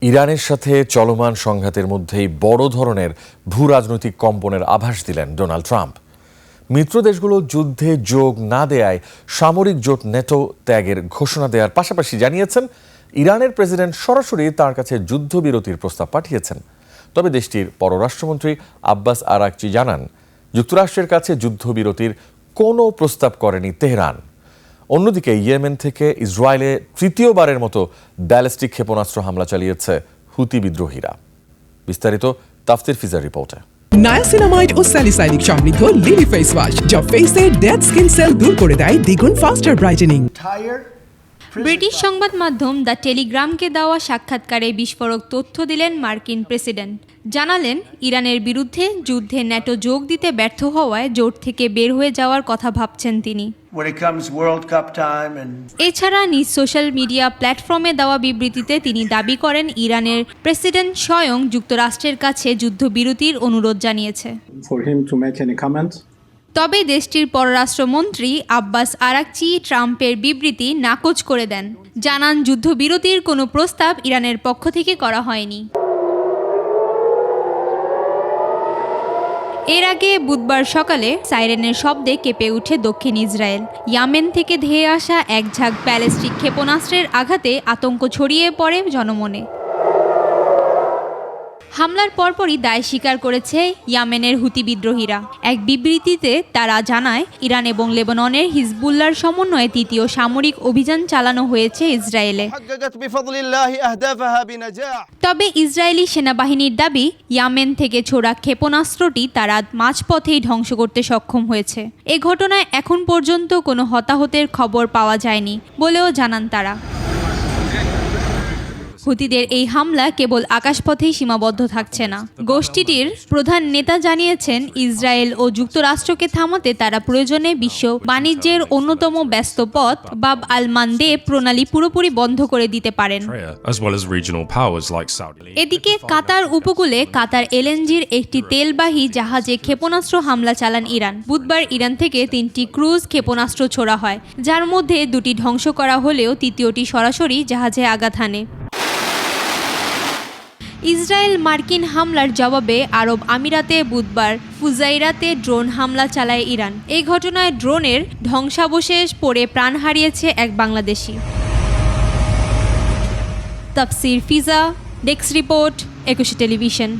ইরানের সাথে চলমান সংঘাতের মধ্যেই বড় ধরনের ভূ রাজনৈতিক কম্পনের আভাস দিলেন ডোনাল্ড ট্রাম্প। মিত্র দেশগুলো যুদ্ধে যোগ না দেয়ায় সামরিক জোট নেটো ত্যাগের ঘোষণা দেওয়ার পাশাপাশি জানিয়েছেন ইরানের প্রেসিডেন্ট সরাসরি তার কাছে যুদ্ধবিরতির প্রস্তাব পাঠিয়েছেন। তবে দেশটির পররাষ্ট্রমন্ত্রী আব্বাস আরাকচি জানান, যুক্তরাষ্ট্রের কাছে যুদ্ধবিরতির কোনো প্রস্তাব করেনি তেহরান। অন্যদিকে ইয়েমেন থেকে ইসরায়েলে তৃতীয়বারের মতো ব্যালিস্টিক ক্ষেপণাস্ত্র হামলা চালিয়েছে হুতি বিদ্রোহীরা। বিস্তারিত তাফসির ফিজার রিপোর্টে। নায়াসিনামাইড ও স্যালিসাইলিক সমৃদ্ধ লিলি ফেস ওয়াশ যা ফেসের ডেড স্কিন সেল দূর করে দেয় দ্বিগুণ ফাস্টার ব্রাইটেনিং। ব্রিটিশ সংবাদ মাধ্যম দ্য টেলিগ্রামকে দেওয়া সাক্ষাৎকারে বিস্ফোরক তথ্য দিলেন মার্কিন প্রেসিডেন্ট। জানালেন, ইরানের বিরুদ্ধে যুদ্ধে ন্যাটো যোগ দিতে ব্যর্থ হওয়ায় জোট থেকে বের হয়ে যাওয়ার কথা ভাবছেন তিনি। এছাড়া নিজ সোশ্যাল মিডিয়া প্ল্যাটফর্মে দেওয়া বিবৃতিতে তিনি দাবি করেন, ইরানের প্রেসিডেন্ট স্বয়ং যুক্তরাষ্ট্রের কাছে যুদ্ধবিরতির অনুরোধ জানিয়েছে। তবে দেশটির পররাষ্ট্রমন্ত্রী আব্বাস আরাকচি ট্রাম্পের বিবৃতি নাকচ করে দেন। জানান, যুদ্ধবিরতির কোনো প্রস্তাব ইরানের পক্ষ থেকে করা হয়নি। এর আগে বুধবার সকালে সাইরেনের শব্দে কেঁপে উঠে দক্ষিণ ইসরায়েল। ইয়ামেন থেকে ধেয়ে আসা এক ঝাঁক ব্যালিস্টিক ক্ষেপণাস্ত্রের আঘাতে আতঙ্ক ছড়িয়ে পড়ে জনমনে। হামলার পরপরই দায় স্বীকার করেছে ইয়ামেনের হুতি বিদ্রোহীরা। এক বিবৃতিতে তারা জানায়, ইরান এবং লেবাননের হিজবুল্লাহর সমন্বয়ে তৃতীয় সামরিক অভিযান চালানো হয়েছে ইসরায়েলে। তবে ইসরায়েলি সেনাবাহিনীর দাবি, ইয়ামেন থেকে ছোড়া ক্ষেপণাস্ত্রটি তারা মাঝপথেই ধ্বংস করতে সক্ষম হয়েছে। এ ঘটনায় এখন পর্যন্ত কোনো হতাহতের খবর পাওয়া যায়নি বলেও জানান তারা। হুতিদের এই হামলা কেবল আকাশপথেই সীমাবদ্ধ থাকছে না। গোষ্ঠীটির প্রধান নেতা জানিয়েছেন, ইসরায়েল ও যুক্তরাষ্ট্রকে থামাতে তারা প্রয়োজনে বিশ্ব বাণিজ্যের অন্যতম ব্যস্ত পথ বাব আল মানদেব প্রণালী পুরোপুরি বন্ধ করে দিতে পারেন। এদিকে কাতার উপকূলে কাতার এলএনজির একটি তেলবাহী জাহাজে ক্ষেপণাস্ত্র হামলা চালান ইরান। বুধবার ইরান থেকে 3টি ক্রুজ ক্ষেপণাস্ত্র ছোড়া হয়, যার মধ্যে 2টি ধ্বংস করা হলেও তৃতীয়টি সরাসরি জাহাজে আঘাত হানে। ইসরায়েল মার্কিন হামলার জবাবে আরব আমিরাতে বুধবার ফুজাইরাতে ড্রোন হামলা চালায় ইরান। এই ঘটনায় ড্রোনের ধ্বংসাবশেষ পড়ে প্রাণ হারিয়েছে এক বাংলাদেশি। তাফসির ফিজা, ডেস্ক রিপোর্ট, 21 টেলিভিশন।